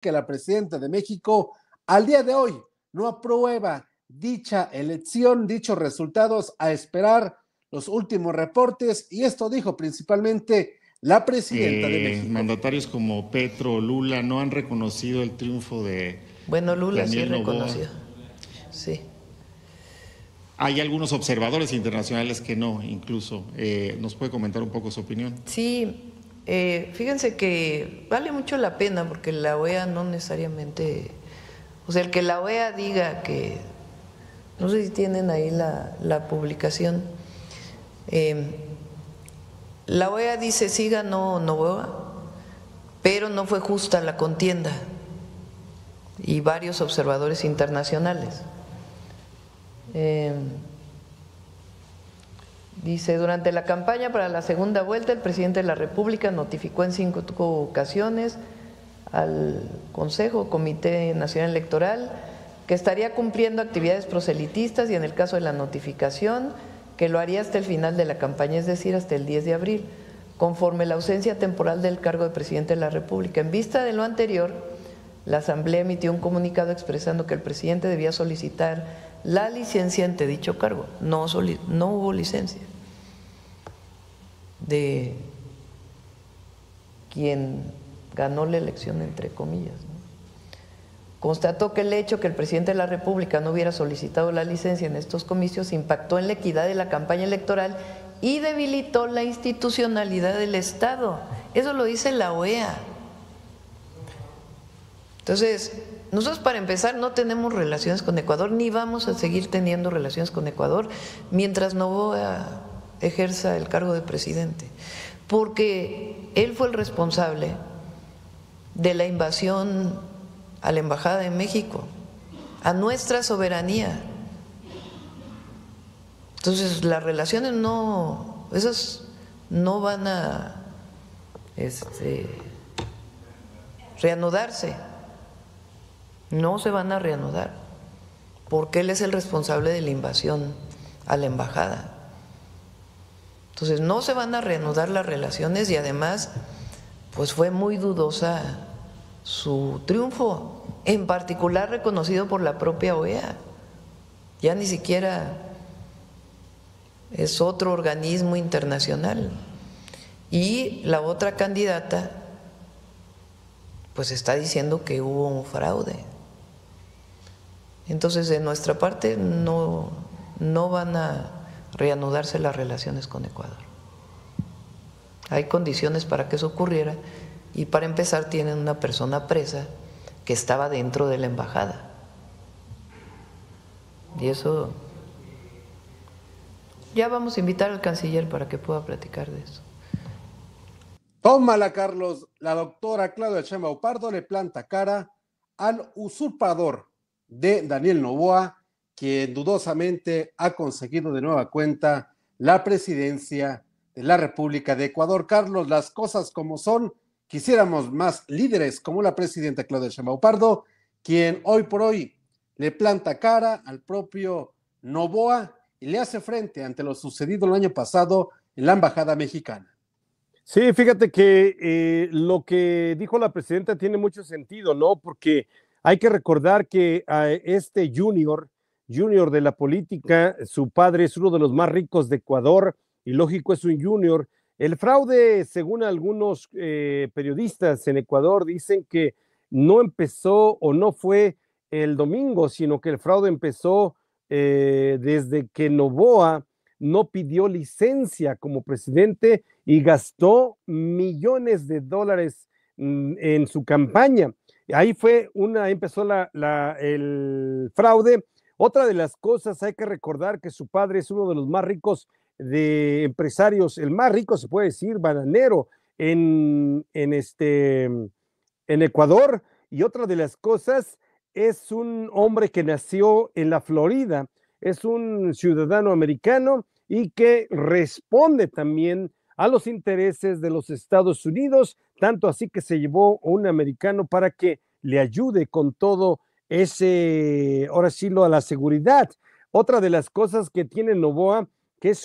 que la presidenta de México al día de hoy no aprueba dicha elección, dichos resultados, a esperar los últimos reportes, y esto dijo principalmente la presidenta de México. Mandatarios como Petro o Lula no han reconocido el triunfo de Bueno, Lula Daniel sí Noboa. reconoció, sí. Hay algunos observadores internacionales que no, incluso. ¿Nos puede comentar un poco su opinión? Sí, fíjense que vale mucho la pena porque la OEA no necesariamente, o sea, el que la OEA diga que, no sé si tienen ahí la publicación, la OEA dice sí ganó Noboa, pero no fue justa la contienda, y varios observadores internacionales. Dice, durante la campaña para la segunda vuelta, el presidente de la República notificó en 5 ocasiones al Consejo, Comité Nacional Electoral, que estaría cumpliendo actividades proselitistas y en el caso de la notificación, que lo haría hasta el final de la campaña, es decir, hasta el 10 de abril, conforme la ausencia temporal del cargo de presidente de la República. En vista de lo anterior, la Asamblea emitió un comunicado expresando que el presidente debía solicitar la licencia ante dicho cargo. No hubo licencia de quien ganó la elección, entre comillas, ¿no? Constató que el hecho que el presidente de la República no hubiera solicitado la licencia en estos comicios impactó en la equidad de la campaña electoral y debilitó la institucionalidad del Estado. Eso lo dice la OEA. Entonces, nosotros para empezar no tenemos relaciones con Ecuador, ni vamos a seguir teniendo relaciones con Ecuador mientras Noboa ejerza el cargo de presidente, porque él fue el responsable de la invasión a la Embajada de México, a nuestra soberanía. Entonces, las relaciones esas no van a reanudarse. No se van a reanudar, porque él es el responsable de la invasión a la embajada. Entonces no se van a reanudar las relaciones y además pues fue muy dudosa su triunfo, en particular reconocido por la propia OEA. Ya ni siquiera es otro organismo internacional. Y la otra candidata pues está diciendo que hubo un fraude. Entonces, de nuestra parte, no van a reanudarse las relaciones con Ecuador. Hay condiciones para que eso ocurriera y para empezar tienen una persona presa que estaba dentro de la embajada. Y eso, ya vamos a invitar al canciller para que pueda platicar de eso. Tómala, Carlos. La doctora Claudia Sheinbaum Pardo le planta cara al usurpador de Daniel Noboa, quien dudosamente ha conseguido de nueva cuenta la presidencia de la República de Ecuador. Carlos, las cosas como son, quisiéramos más líderes como la presidenta Claudia Sheinbaum Pardo, quien hoy por hoy le planta cara al propio Noboa y le hace frente ante lo sucedido el año pasado en la embajada mexicana. Sí, fíjate que lo que dijo la presidenta tiene mucho sentido, ¿no? Porque hay que recordar que a este junior de la política, su padre es uno de los más ricos de Ecuador y lógico es un junior. El fraude, según algunos periodistas en Ecuador, dicen que no empezó o no fue el domingo, sino que el fraude empezó desde que Noboa no pidió licencia como presidente y gastó millones de dólares en su campaña. Ahí empezó el fraude. Otra de las cosas, hay que recordar que su padre es uno de los más ricos de empresarios, el más rico se puede decir, bananero en Ecuador. Y otra de las cosas, es un hombre que nació en la Florida, es un ciudadano americano y que responde también a los intereses de los Estados Unidos, tanto así que se llevó a un americano para que le ayude con todo ese, ahora sí, a la seguridad. Otra de las cosas que tiene Noboa, que es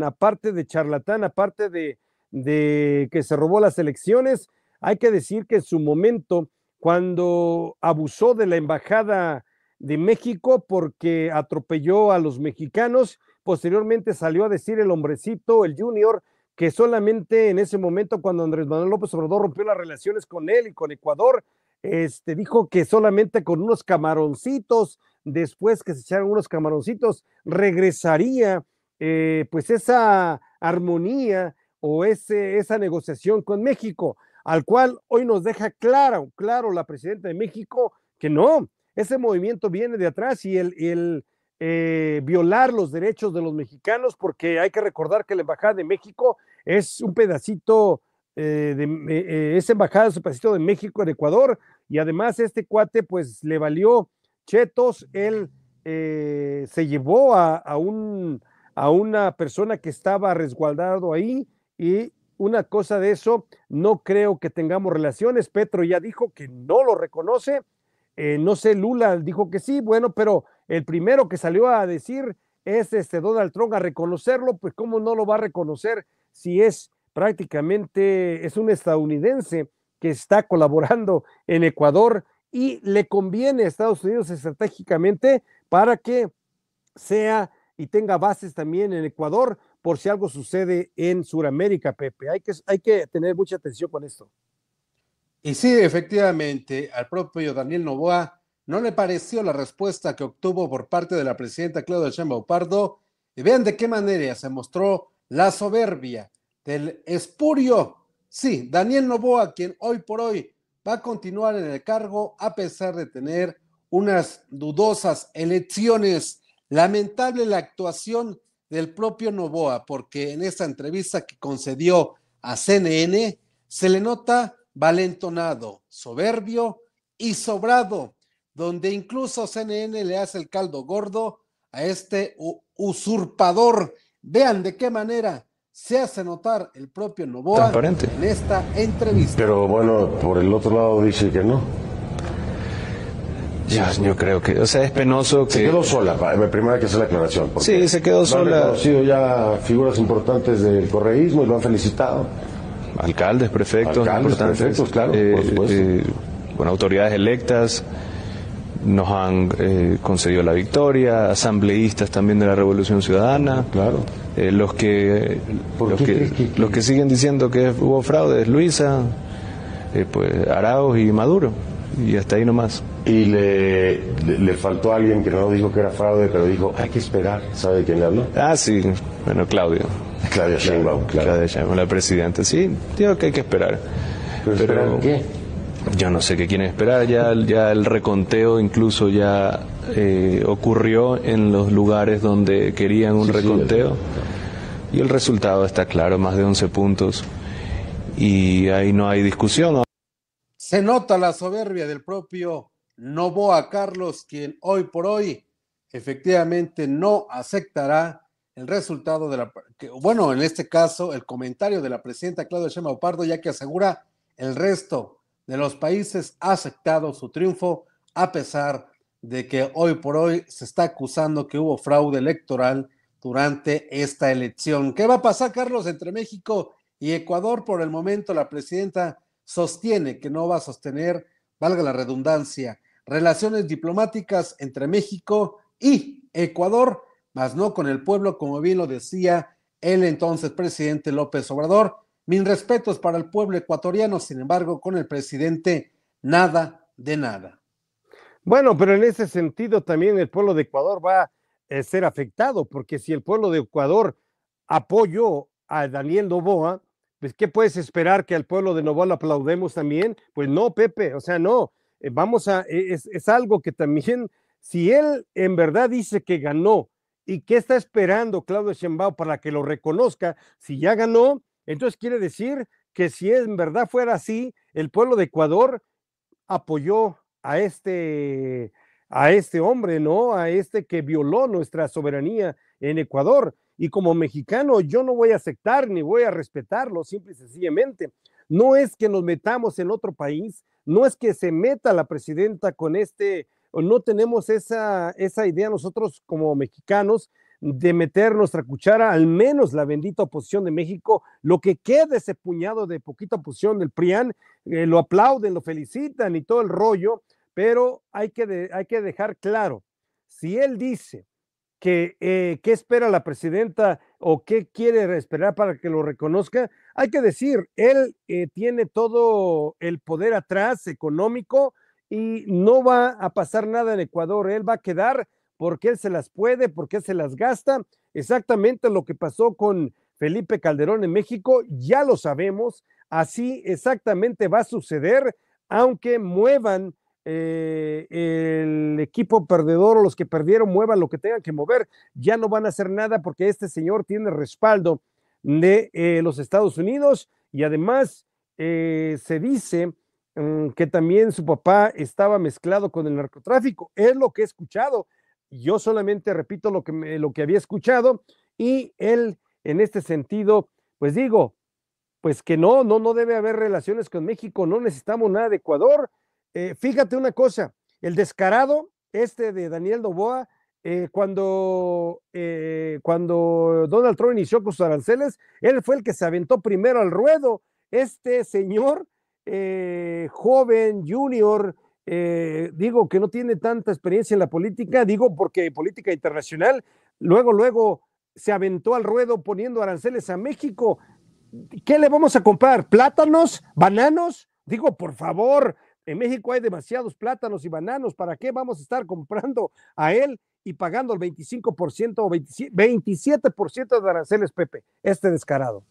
aparte de charlatán, aparte de que se robó las elecciones, hay que decir que en su momento cuando abusó de la embajada de México porque atropelló a los mexicanos. Posteriormente salió a decir el hombrecito, el Junior, que solamente en ese momento, cuando Andrés Manuel López Obrador rompió las relaciones con él y con Ecuador, dijo que solamente con unos camaroncitos, después que se echaron unos camaroncitos, regresaría pues esa armonía o esa negociación con México, al cual hoy nos deja claro la presidenta de México que no, ese movimiento viene de atrás y el violar los derechos de los mexicanos, porque hay que recordar que la Embajada de México es un pedacito esa embajada es un pedacito de México en Ecuador, y además este cuate pues le valió chetos. Él se llevó a una persona que estaba resguardado ahí, y una cosa de eso, no creo que tengamos relaciones. Petro ya dijo que no lo reconoce, no sé, Lula dijo que sí, bueno, pero el primero que salió a decir es Donald Trump, a reconocerlo. Pues cómo no lo va a reconocer si es prácticamente, es un estadounidense que está colaborando en Ecuador y le conviene a Estados Unidos estratégicamente para que sea y tenga bases también en Ecuador por si algo sucede en Sudamérica, Pepe. Hay que tener mucha atención con esto. Y sí, efectivamente, al propio Daniel Noboa no le pareció la respuesta que obtuvo por parte de la presidenta Claudia Sheinbaum Pardo, y vean de qué manera se mostró la soberbia del espurio. Sí, Daniel Noboa, quien hoy por hoy va a continuar en el cargo a pesar de tener unas dudosas elecciones. Lamentable la actuación del propio Noboa, porque en esta entrevista que concedió a CNN se le nota valentonado, soberbio y sobrado, donde incluso CNN le hace el caldo gordo a este usurpador. Vean de qué manera se hace notar el propio Noboa en esta entrevista. Pero bueno, por el otro lado dice que no. Yo creo que, o sea, es penoso que... Se quedó sola, primero hay que hacer la aclaración. Sí, se quedó sola. Han reconocido ya figuras importantes del correísmo y lo han felicitado. Alcaldes, prefectos, claro, por supuesto. Bueno, autoridades electas nos han concedido la victoria, asambleístas también de la Revolución Ciudadana. Claro. Los que siguen diciendo que hubo fraude es Luisa, pues Arauz y Maduro, y hasta ahí nomás. Y le faltó a alguien que no dijo que era fraude, pero dijo, hay que esperar. ¿Sabe quién le habló? Ah, sí, bueno, Claudia Sheinbaum, claro. Claudia Sheinbaum, la presidenta. Sí, digo que hay que esperar. ¿Pero esperar qué? Yo no sé qué quieren esperar. Ya el reconteo incluso ya ocurrió en los lugares donde querían un reconteo. Sí, y el resultado está claro, más de 11 puntos. Y ahí no hay discusión. Se nota la soberbia del propio Noboa Carlos, quien hoy por hoy efectivamente no aceptará el resultado bueno, en este caso, el comentario de la presidenta Claudia Sheinbaum Pardo, ya que asegura el resto de los países ha aceptado su triunfo, a pesar de que hoy por hoy se está acusando que hubo fraude electoral durante esta elección. ¿Qué va a pasar, Carlos, entre México y Ecuador? Por el momento, la presidenta sostiene que no va a sostener, valga la redundancia, relaciones diplomáticas entre México y Ecuador, mas no con el pueblo, como bien lo decía el entonces presidente López Obrador. Mis respetos para el pueblo ecuatoriano, sin embargo, con el presidente, nada de nada. Bueno, pero en ese sentido también el pueblo de Ecuador va a ser afectado, porque si el pueblo de Ecuador apoyó a Daniel Noboa, pues ¿qué puedes esperar? ¿Que al pueblo de Noboa lo aplaudemos también? Pues no, Pepe, o sea, no. Es algo que también, si él en verdad dice que ganó, ¿y qué está esperando Claudia Sheinbaum para que lo reconozca? Si ya ganó, entonces quiere decir que si en verdad fuera así, el pueblo de Ecuador apoyó a este hombre, ¿no? A este que violó nuestra soberanía en Ecuador. Y como mexicano, yo no voy a aceptar ni voy a respetarlo, simple y sencillamente. No es que nos metamos en otro país, no es que se meta la presidenta con no tenemos esa idea nosotros como mexicanos de meter nuestra cuchara, al menos la bendita oposición de México, lo que queda ese puñado de poquita oposición del PRIAN, lo aplauden, lo felicitan y todo el rollo, pero hay que dejar claro, si él dice que qué espera la presidenta o qué quiere esperar para que lo reconozca, hay que decir, él tiene todo el poder atrás económico y no va a pasar nada en Ecuador, él va a quedar porque él se las puede, porque él se las gasta, exactamente lo que pasó con Felipe Calderón en México, ya lo sabemos, así exactamente va a suceder, aunque muevan el equipo perdedor o los que perdieron muevan lo que tengan que mover, ya no van a hacer nada porque este señor tiene respaldo de los Estados Unidos y además se dice que también su papá estaba mezclado con el narcotráfico, es lo que he escuchado, yo solamente repito lo que había escuchado y él en este sentido, pues digo, pues que no debe haber relaciones con México, no necesitamos nada de Ecuador. Fíjate una cosa, el descarado de Daniel Noboa, cuando Donald Trump inició con sus aranceles, él fue el que se aventó primero al ruedo. Este señor, joven, junior, digo que no tiene tanta experiencia en la política, digo porque política internacional, luego se aventó al ruedo poniendo aranceles a México. ¿Qué le vamos a comprar? ¿Plátanos? ¿Bananos? Digo, por favor, en México hay demasiados plátanos y bananos, ¿para qué vamos a estar comprando a él y pagando el 25% o 27% de aranceles, Pepe? Descarado.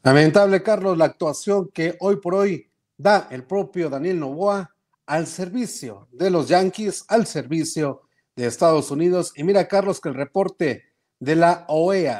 Lamentable, Carlos, la actuación que hoy por hoy da el propio Daniel Noboa al servicio de los Yankees, al servicio de Estados Unidos. Y mira, Carlos, que el reporte de la OEA,